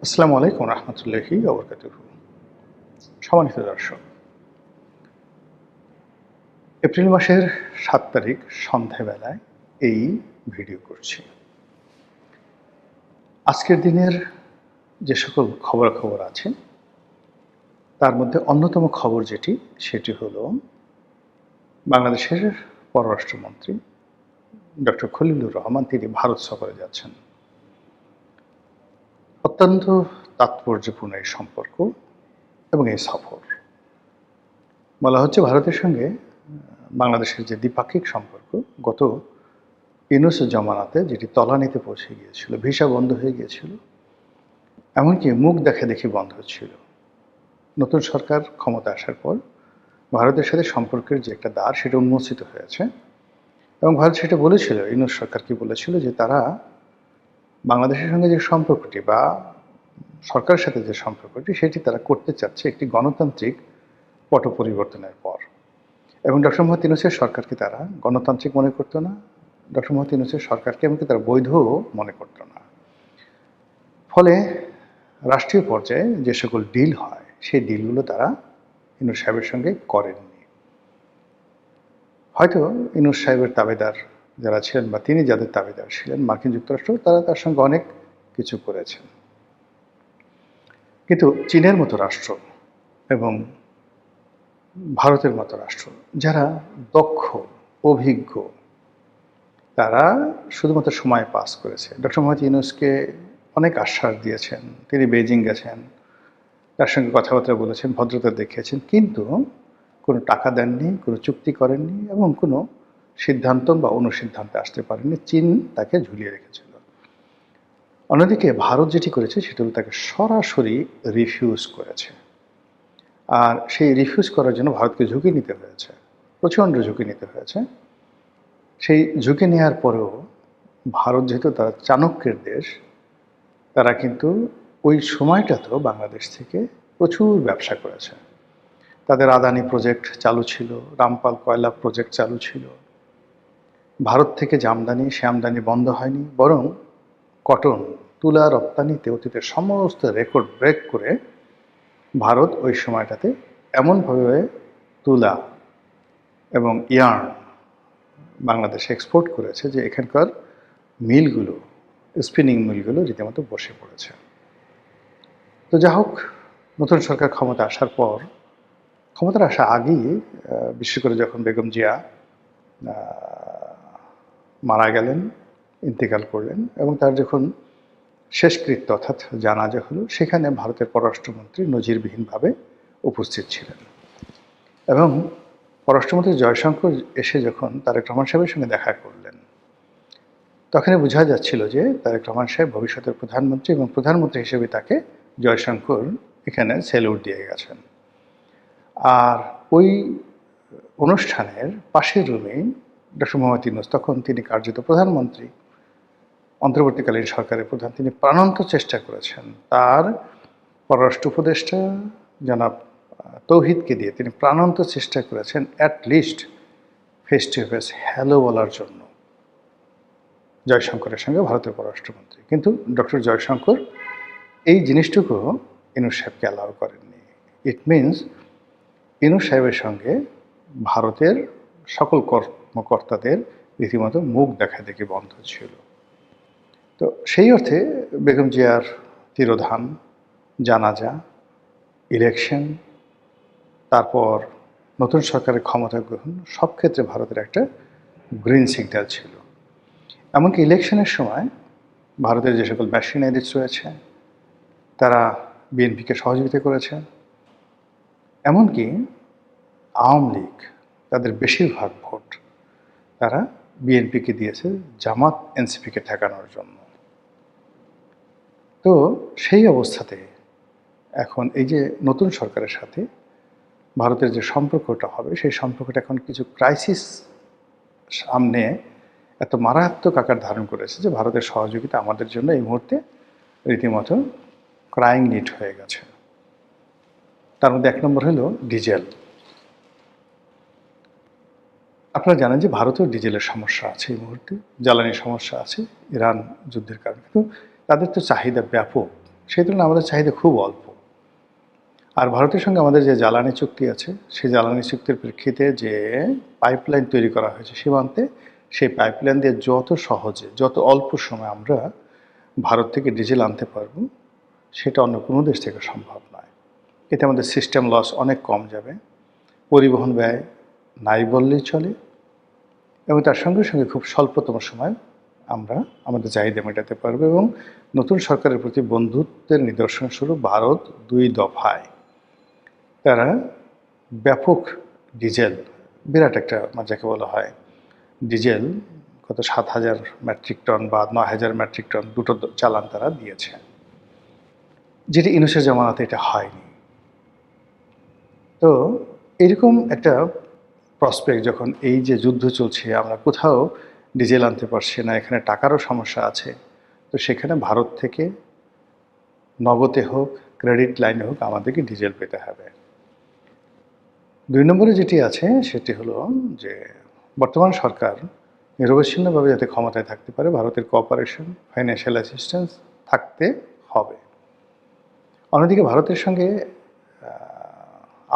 আসসালামু আলাইকুম রহমতুল্লাহি ওয়া বারাকাতুহু। সম্মানিত দর্শক, এপ্রিল মাসের ৭ তারিখ সন্ধ্যাবেলায় এই ভিডিও করছি। আজকের দিনের যে সকল খবরাখবর আছে তার মধ্যে অন্যতম খবর সেটি হলো বাংলাদেশের পররাষ্ট্রমন্ত্রী ডক্টর খলিলুর রহমান তিনি ভারত সফরে যাচ্ছেন। অত্যন্ত তাৎপর্যপূর্ণ এই সম্পর্ক এবং এই সফর। বলা হচ্ছে ভারতের সঙ্গে বাংলাদেশের যে দ্বিপাক্ষিক সম্পর্ক গত ইউনূস জমানাতে যেটি তলানিতে পৌঁছে গিয়েছিল, ভিসা বন্ধ হয়ে গিয়েছিল, এমনকি মুখ দেখাদেখি বন্ধ ছিল। নতুন সরকার ক্ষমতা আসার পর ভারতের সাথে সম্পর্কের যে একটা দ্বার সেটা উন্মোচিত হয়েছে এবং ভারত সেটা বলেছিল, ইউনূস সরকার কি বলেছিল যে তারা বাংলাদেশের সঙ্গে যে সম্পর্কটি বা সরকারের সাথে যে সম্পর্কটি সেটি তারা করতে চাচ্ছে একটি গণতান্ত্রিক পট পরিবর্তনের পর। এবং ডক্টর মোহাম্মদ ইউনূসের সরকারকে তারা গণতান্ত্রিক মনে করতো না, ডক্টর মোহাম্মদ ইউনূসের সরকারকে এমনকি তারা বৈধও মনে করতো না। ফলে রাষ্ট্রীয় পর্যায়ে যে সকল ডিল হয় সেই ডিলগুলো তারা ইউনূস সাহেবের সঙ্গে করেননি। হয়তো ইউনূস সাহেবের তাবেদার যারা ছিলেন বা তিনি যাদের তাবেদার ছিলেন মার্কিন যুক্তরাষ্ট্র, তারা তার সঙ্গে অনেক কিছু করেছেন। কিন্তু চীনের মতো রাষ্ট্র এবং ভারতের মতো রাষ্ট্র যারা দক্ষ, অভিজ্ঞ, তারা শুধুমাত্র সময় পাস করেছে। ডক্টর মোহাম্মদ ইউনূসকে অনেক আশ্বাস দিয়েছেন, তিনি বেইজিং গেছেন, তার সঙ্গে কথাবার্তা বলেছেন, ভদ্রতা দেখিয়েছেন, কিন্তু কোনো টাকা দেননি, কোনো চুক্তি করেননি এবং কোনো সিদ্ধান্ত বা অনুসিদ্ধান্তে আসতে পারেননি। চীন তাকে ঝুলিয়ে রেখেছিল। অন্যদিকে ভারত যেটি করেছে সেটা হলো তাকে সরাসরি রিফিউজ করেছে। আর সেই রিফিউজ করার জন্য ভারতকে ঝুঁকি নিতে হয়েছে, প্রচণ্ড ঝুঁকি নিতে হয়েছে। সেই ঝুঁকি নেওয়ার পরেও ভারত যেহেতু তারা চাণক্যের দেশ, তারা কিন্তু ওই সময়টাতেও বাংলাদেশ থেকে প্রচুর ব্যবসা করেছে। তাদের আদানি প্রজেক্ট চালু ছিল, রামপাল কয়লা প্রজেক্ট চালু ছিল। ভারত থেকে যে আমদানি, সে আমদানি বন্ধ হয়নি, বরং কটন, তুলা রপ্তানিতে অতীতের সমস্ত রেকর্ড ব্রেক করে ভারত ওই সময়টাতে এমনভাবে তুলা এবং ইয়ার্ন বাংলাদেশে এক্সপোর্ট করেছে যে এখানকার মিলগুলো, স্পিনিং মিলগুলো রীতিমতো বসে পড়েছে। তো যা হোক, নতুন সরকার ক্ষমতা আসার পর, ক্ষমতার আসা আগেই বিশেষ করে যখন বেগম জিয়া মারা গেলেন, ইন্তেকাল করলেন এবং তার যখন শেষকৃত্য অর্থাৎ জানাজা হলো, সেখানে ভারতের পররাষ্ট্রমন্ত্রী নজিরবিহীনভাবে উপস্থিত ছিলেন এবং পররাষ্ট্রমন্ত্রী জয়শঙ্কর এসে যখন তারেক রহমান সাহেবের সঙ্গে দেখা করলেন, তখনই বোঝা যাচ্ছিল যে তারেক রহমান সাহেব ভবিষ্যতের প্রধানমন্ত্রী এবং প্রধানমন্ত্রী হিসেবে তাকে জয়শঙ্কর এখানে স্যালুট দিয়ে গেছেন। আর ওই অনুষ্ঠানের পাশের রুমেই ডক্টর মোহাম্মদ ইউনূস, তখন তিনি কার্যত প্রধানমন্ত্রী, অন্তর্বর্তীকালীন সরকারের প্রধান, তিনি প্রাণান্ত চেষ্টা করেছেন তার পররাষ্ট্র উপদেষ্টা জনাব তৌহিদকে দিয়ে তিনি প্রাণান্ত চেষ্টা করেছেন at least face to face hello বলার জন্য জয়শঙ্করের সঙ্গে, ভারতের পররাষ্ট্রমন্ত্রী। কিন্তু ডক্টর জয়শঙ্কর এই জিনিসটুকু ইউনূস সাহেবকে অ্যালাউ করেননি। ইট মিনস ইউনূস সাহেবের সঙ্গে ভারতের সকল কর্মকর্তাদের রীতিমতো মুখ দেখাদেখি বন্ধ ছিল। তো সেই অর্থে বেগম জিয়ার তিরোধান, জানাজা, ইলেকশন, তারপর নতুন সরকারের ক্ষমতা গ্রহণ, সব ক্ষেত্রে ভারতের একটা গ্রিন সিগন্যাল ছিল। এমনকি ইলেকশনের সময় ভারতের যে সকল মেশিনারিজ রয়েছে তারা বিএনপিকে সহযোগিতা করেছে। এমনকি আওয়ামী লীগ তাদের বেশিরভাগ ভোট তারা বিএনপিকে দিয়েছে জামাত এনসিপিকে ঠেকানোর জন্য। তো সেই অবস্থাতে এখন এই যে নতুন সরকারের সাথে ভারতের যে সম্পর্কটা হবে, সেই সম্পর্কটা এখন কিছু ক্রাইসিস সামনে এত মারাত্মক আকার ধারণ করেছে যে ভারতের সহযোগিতা আমাদের জন্য এই মুহূর্তে রীতিমতো ক্রাইং নিড হয়ে গেছে। তার মধ্যে এক নম্বর হলো ডিজেল। আপনারা জানেন যে ভারতেও ডিজেলের সমস্যা আছে, এই মুহূর্তে জ্বালানির সমস্যা আছে ইরান যুদ্ধের কারণে, কিন্তু তাদের তো চাহিদা ব্যাপক। সেই তুলনায় আমাদের চাহিদা খুব অল্প। আর ভারতের সঙ্গে আমাদের যে জ্বালানি চুক্তি আছে, সেই জ্বালানি চুক্তির প্রেক্ষিতে যে পাইপলাইন তৈরি করা হয়েছে সীমান্তে, সেই পাইপলাইন দিয়ে যত সহজে, যত অল্প সময়ে আমরা ভারত থেকে ডিজেল আনতে পারবো, সেটা অন্য কোনো দেশ থেকে সম্ভব নয়। এতে আমাদের সিস্টেম লস অনেক কম যাবে, পরিবহন ব্যয় নাই বললেই চলে, এবং তার সঙ্গে সঙ্গে খুব স্বল্পতম সময় আমরা আমাদের চাহিদা মেটাতে পারবো। এবং নতুন সরকারের প্রতি বন্ধুত্বের নিদর্শনস্বরূপ ভারত 2 দফায় তারা ব্যাপক ডিজেল, বিরাট একটা যাকে বলা হয় ডিজেল, কত 7,000 মেট্রিক টন বা 9,000 মেট্রিক টন দুটো চালান তারা দিয়েছে, যেটি ইউনূসের জামানাতে এটা হয়নি। তো এরকম একটা প্রসপেক্ট যখন এই যে যুদ্ধ চলছে, আমরা কোথাও ডিজেল আনতে পারছি না, এখানে টাকারও সমস্যা আছে, তো সেখানে ভারত থেকে নগদে হোক, ক্রেডিট লাইনে হোক, আমাদেরকে ডিজেল পেতে হবে। 2 নম্বরে যেটি আছে সেটি হলো যে বর্তমান সরকার নিরবচ্ছিন্নভাবে যাতে ক্ষমতায় থাকতে পারে, ভারতের কোঅপারেশন, ফাইন্যান্সিয়াল অ্যাসিস্ট্যান্স থাকতে হবে। অন্যদিকে ভারতের সঙ্গে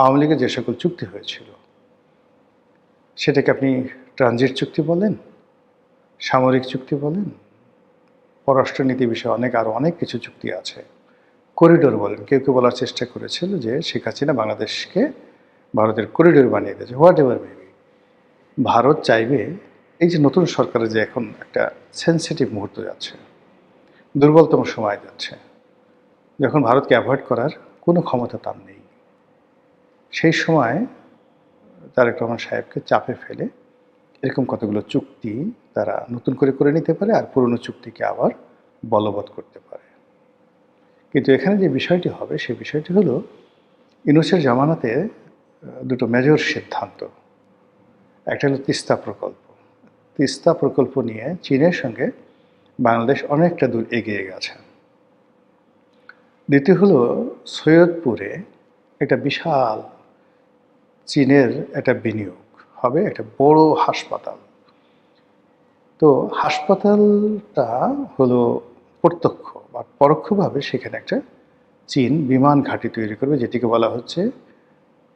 আওয়ামী লীগের যে সকল চুক্তি হয়েছিল, সেটাকে আপনি ট্রানজিট চুক্তি বলেন, সামরিক চুক্তি বলেন, পররাষ্ট্রনীতি বিষয়ে আরও অনেক কিছু চুক্তি আছে, করিডোর বলেন। কেউ কেউ বলার চেষ্টা করেছিল যে শেখ হাসিনা বাংলাদেশকে ভারতের করিডোর বানিয়ে দিয়েছে, হোয়াট এভার মেবি। ভারত চাইবে, এই যে নতুন সরকারের যে এখন একটা সেন্সিটিভ মুহূর্ত যাচ্ছে, দুর্বলতম সময় যাচ্ছে, যখন ভারতকে অ্যাভয়েড করার কোনো ক্ষমতা তার নেই, সেই সময় তারেক রহমান সাহেবকে চাপে ফেলে এরকম কতগুলো চুক্তি তারা নতুন করে নিতে পারে, আর পুরনো চুক্তিকে আবার বলবৎ করতে পারে। কিন্তু এখানে যে বিষয়টি হবে, সেই বিষয়টি হলো ইউনূসের জামানাতে দুটো মেজর সিদ্ধান্ত। একটা হলো তিস্তা প্রকল্প। তিস্তা প্রকল্প নিয়ে চীনের সঙ্গে বাংলাদেশ অনেকটা দূর এগিয়ে গেছে। দ্বিতীয় হলো সৈয়দপুরে একটা বিশাল চীনের একটা বিনিয়োগ হবে, একটা বড় হাসপাতাল। তো হাসপাতালটা হলো প্রত্যক্ষ বা পরোক্ষভাবে সেখানে একটা চীন বিমান ঘাঁটি তৈরি করবে, যেটিকে বলা হচ্ছে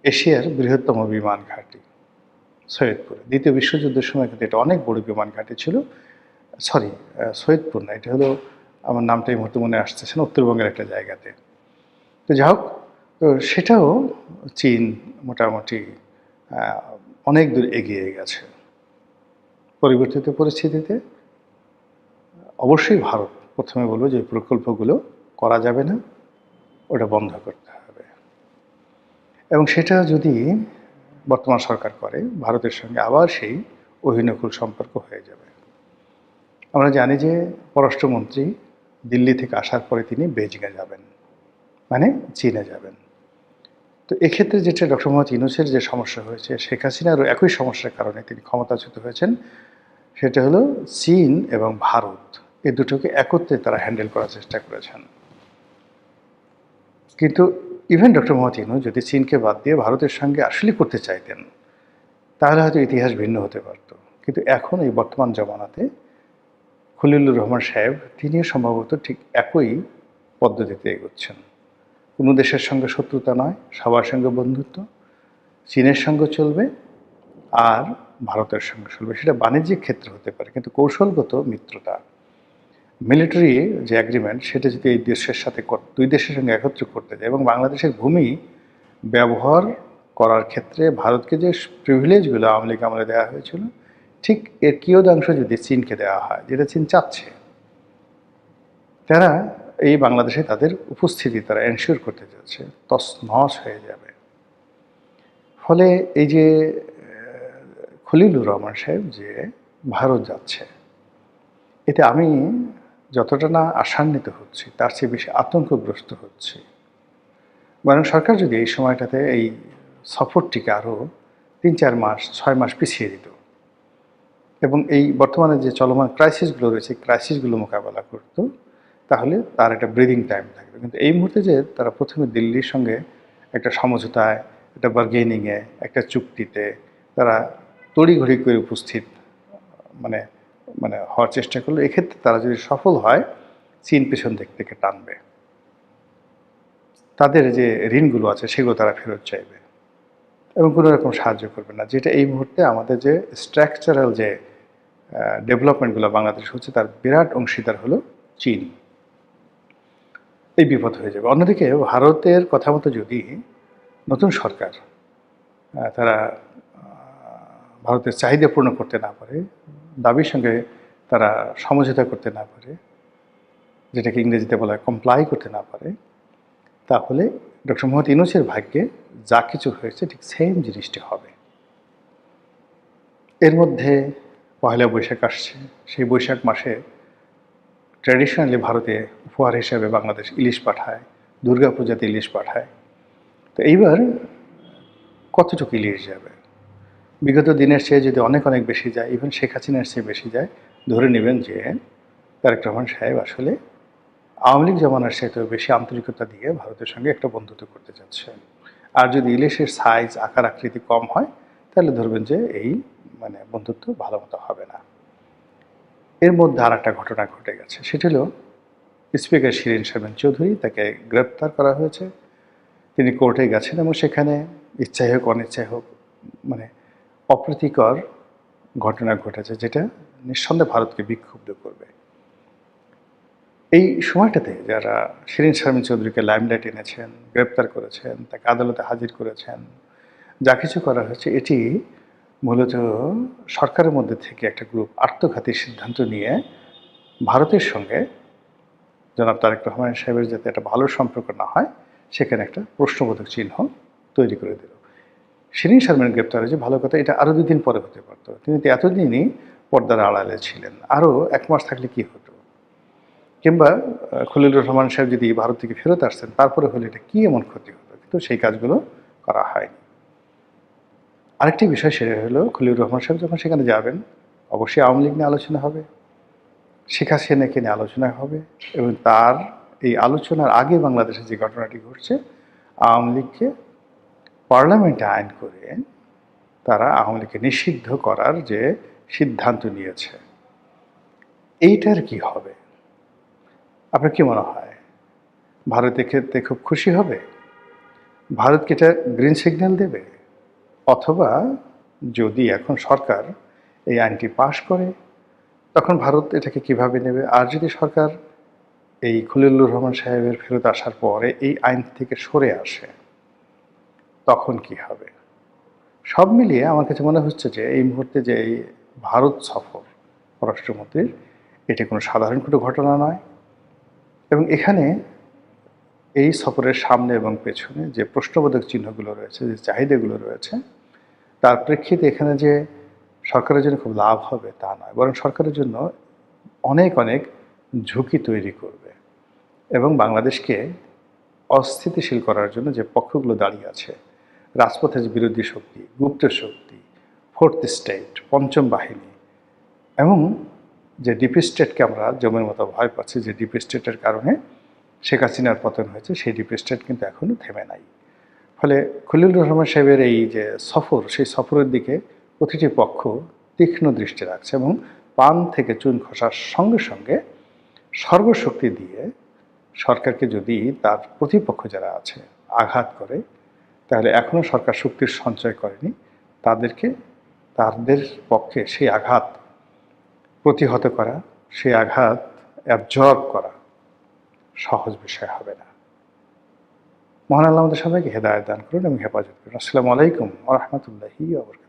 এশিয়ার বৃহত্তম বিমান ঘাঁটি সৈয়দপুরে। দ্বিতীয় বিশ্বযুদ্ধের সময় কিন্তু এটা অনেক বড় বিমান ঘাঁটি ছিল। সরি, সৈয়দপুর না, এটা হলো, আমার নামটা এই মুহূর্তে মনে আসতেছে না, উত্তরবঙ্গের একটা জায়গাতে। তো যাই হোক, তো সেটাও চীন মোটামুটি অনেক দূর এগিয়ে গেছে। পরিবর্তিত পরিস্থিতিতে অবশ্যই ভারত প্রথমে বলবে যে প্রকল্পগুলো করা যাবে না, ওটা বন্ধ করতে হবে। এবং সেটা যদি বর্তমান সরকার করে, ভারতের সঙ্গে আবার সেই অহিনকুল সম্পর্ক হয়ে যাবে। আমরা জানি যে পররাষ্ট্রমন্ত্রী দিল্লি থেকে আসার পরে তিনি বেজিংয়ে যাবেন, মানে চীনে যাবেন। তো এক্ষেত্রে যেটা ডক্টর মোহাম্মদ ইউনূসের যে সমস্যা হয়েছে, শেখ হাসিনারও একই সমস্যার কারণে তিনি ক্ষমতাচ্যুত হয়েছেন, সেটা হলো চীন এবং ভারত এই দুটোকে একত্রে তারা হ্যান্ডেল করার চেষ্টা করেছেন। কিন্তু ইভেন ডক্টর মোহাম্মদ ইউনূস যদি চীনকে বাদ দিয়ে ভারতের সঙ্গে আসলে করতে চাইতেন, তাহলে হয়তো ইতিহাস ভিন্ন হতে পারত। কিন্তু এখন এই বর্তমান জমানাতে খলিলুর রহমান সাহেব তিনিও সম্ভবত ঠিক একই পদ্ধতিতে এগোচ্ছেন। কোনো দেশের সঙ্গে শত্রুতা নয়, সবার সঙ্গে বন্ধুত্ব, চীনের সঙ্গে চলবে আর ভারতের সঙ্গে চলবে। সেটা বাণিজ্যিক ক্ষেত্রে হতে পারে, কিন্তু কৌশলগত মিত্রতা, মিলিটারি যে অ্যাগ্রিমেন্ট, সেটা যদি এই দেশের সাথে দুই দেশের সঙ্গে একত্র করতে যায় এবং বাংলাদেশের ভূমি ব্যবহার করার ক্ষেত্রে ভারতকে যে প্রিভিলেজগুলো আওয়ামী লীগ আমলে দেওয়া হয়েছিল, ঠিক এর কিয়দাংশ যদি চীনকে দেওয়া হয়, যেটা চীন চাচ্ছে, তারা এই বাংলাদেশে তাদের উপস্থিতি তারা এনশিওর করতে যাচ্ছে, তছনছ হয়ে যাবে। ফলে এই যে খলিলুর রহমান সাহেব যে ভারত যাচ্ছে, এতে আমি যতটা না আশান্বিত হচ্ছি, তার চেয়ে বেশি আতঙ্কগ্রস্ত হচ্ছি। বরং সরকার যদি এই সময়টাতে এই সফরটিকে আরও 3-4 মাস 6 মাস পিছিয়ে দিত এবং এই বর্তমানে যে চলমান ক্রাইসিসগুলো রয়েছে, ক্রাইসিসগুলো মোকাবেলা করতো, তাহলে তার একটা ব্রিদিং টাইম থাকবে। কিন্তু এই মুহূর্তে যে তারা প্রথমে দিল্লির সঙ্গে একটা সমঝোতায়, একটা বার্গেনিংয়ে, একটা চুক্তিতে তারা তড়িঘড়ি করে উপস্থিত মানে মানে হওয়ার চেষ্টা করলো, এক্ষেত্রে তারা যদি সফল হয়, চীন পেছন দিক থেকে টানবে। তাদের যে ঋণগুলো আছে সেগুলো তারা ফেরত চাইবে এবং কোনো রকম সাহায্য করবে না, যেটা এই মুহূর্তে আমাদের যে স্ট্রাকচারাল যে ডেভেলপমেন্টগুলো বাংলাদেশ হচ্ছে তার বিরাট অংশীদার হলো চীন। এই বিপদ হয়ে যাবে। অন্যদিকে ভারতের কথা মতো যদি নতুন সরকার তারা ভারতের চাহিদা পূর্ণ করতে না পারে, দাবির সঙ্গে তারা সমঝোতা করতে না পারে, যেটাকে ইংরেজিতে বলা হয় কমপ্লাই করতে না পারে, তাহলে ডক্টর মোহাম্মদ ইউনূসের ভাগ্যে যা কিছু হয়েছে ঠিক সেম জিনিসটি হবে। এর মধ্যে পয়লা বৈশাখ আসছে। সেই বৈশাখ মাসে ট্র্যাডিশনালি ভারতে উপহার হিসাবে বাংলাদেশ ইলিশ পাঠায়, দুর্গাপূজাতে ইলিশ পাঠায়। তো এইবার কতটুকু ইলিশ যাবে? বিগত দিনের চেয়ে যদি অনেক অনেক বেশি যায়, ইভেন শেখ হাসিনার চেয়ে বেশি যায়, ধরে নেবেন যে তারেক রহমান সাহেব আসলে আওয়ামী লীগ জমানার সাথে বেশি আন্তরিকতা দিয়ে ভারতের সঙ্গে একটা বন্ধুত্ব করতে যাচ্ছে। আর যদি ইলিশের সাইজ আকার আকৃতি কম হয়, তাহলে ধরবেন যে এই বন্ধুত্ব ভালো মতো হবে না। এর মধ্যে আর একটা ঘটনা ঘটে গেছে, সেটি হলো স্পিকার শিরীন শারমিন চৌধুরী, তাকে গ্রেপ্তার করা হয়েছে। তিনি কোর্টে গেছেন এবং সেখানে ইচ্ছাই হোক অনিচ্ছাই হোক অপ্রীতিকর ঘটনা ঘটেছে, যেটা নিঃসন্দেহে ভারতকে বিক্ষুব্ধ করবে। এই সময়টাতে যারা শিরীন শারমিন চৌধুরীকে লাইমলাইট এনেছেন, গ্রেপ্তার করেছেন, তাকে আদালতে হাজির করেছেন, যা কিছু করা হয়েছে, এটি মূলত সরকারের মধ্যে থেকে একটা গ্রুপ আত্মঘাতী সিদ্ধান্ত নিয়ে ভারতের সঙ্গে জনাব তারেক রহমান সাহেবের যাতে একটা ভালো সম্পর্ক না হয়, সেখানে একটা প্রশ্নবোধক চিহ্ন তৈরি করে দিল। শিরীন শারমিন গ্রেপ্তার হয়েছে, ভালো কথা, এটা আরও 2 দিন পরে হতে পারত। তিনি তো এতদিনই পর্দার আড়ালে ছিলেন, আরও 1 মাস থাকলে কি হতো? কিংবা খলিলুর রহমান সাহেব যদি ভারত থেকে ফেরত আসতেন, তারপরে হলে এটা কী এমন ক্ষতি হতো? কিন্তু সেই কাজগুলো করা হয়নি। আরেকটি বিষয় সেটা হলো, খলিলুর রহমান সাহেব যখন সেখানে যাবেন, অবশ্যই আওয়ামী লীগ নিয়ে আলোচনা হবে, শেখ হাসিনাকে নিয়ে আলোচনা হবে, এবং তার এই আলোচনার আগে বাংলাদেশে যে ঘটনাটি ঘটছে, আওয়ামী লীগকে পার্লামেন্টে আইন করে তারা আওয়ামী লীগকে নিষিদ্ধ করার যে সিদ্ধান্ত নিয়েছে, এইটার কি হবে? আপনার কি মনে হয়? ভারতের ক্ষেত্রে খুব খুশি হবে? ভারতকে এটা গ্রিন সিগন্যাল দেবে? অথবা যদি এখন সরকার এই আইনটি পাশ করে, তখন ভারত এটাকে কিভাবে নেবে? আর যদি সরকার এই খলিলুর রহমান সাহেবের ফেরত আসার পরে এই আইন থেকে সরে আসে, তখন কি হবে? সব মিলিয়ে আমার কাছে মনে হচ্ছে যে এই মুহূর্তে যে এই ভারত সফর পররাষ্ট্রমন্ত্রীর, এটি কোনো সাধারণ কোনো ঘটনা নয়। এবং এখানে এই সফরের সামনে এবং পেছনে যে প্রশ্নবোধক চিহ্নগুলো রয়েছে, যে চাহিদাগুলো রয়েছে, তার প্রেক্ষিতে এখানে যে সরকারের জন্য খুব লাভ হবে তা নয়, বরং সরকারের জন্য অনেক অনেক ঝুঁকি তৈরি করবে। এবং বাংলাদেশকে অস্থিতিশীল করার জন্য যে পক্ষগুলো দাঁড়িয়ে আছে, রাজপথে যে বিরোধী শক্তি, গুপ্ত শক্তি, ফোর্থ স্টেট, পঞ্চম বাহিনী, এবং যে ডিপ স্টেটকে আমরা জমের মতো ভয় পাচ্ছি, যে ডিপ স্টেটের কারণে শেখ হাসিনার পতন হয়েছে, সেই ডিপ স্টেট কিন্তু এখনও থেমে নাই। ফলে খলিলুর রহমান সাহেবের এই যে সফর, সেই সফরের দিকে প্রতিটি পক্ষ তীক্ষ্ণ দৃষ্টি রাখছে এবং পান থেকে চুন খসার সঙ্গে সঙ্গে সর্বশক্তি দিয়ে সরকারকে যদি তার প্রতিপক্ষ যারা আছে আঘাত করে, তাহলে এখনও সরকার শক্তির সঞ্চয় করেনি, তাদের পক্ষে সেই আঘাত প্রতিহত করা, সেই আঘাত অ্যাবজর্ব করা সহজ বিষয় হবে না। মহান আল্লাহ আমাদের সবাইকে হেদায়েত দান করুন এবং হেফাজত করুন। আসসালামু আলাইকুম ওয়া রাহমাতুল্লাহি ওয়া বারাকাতুহু।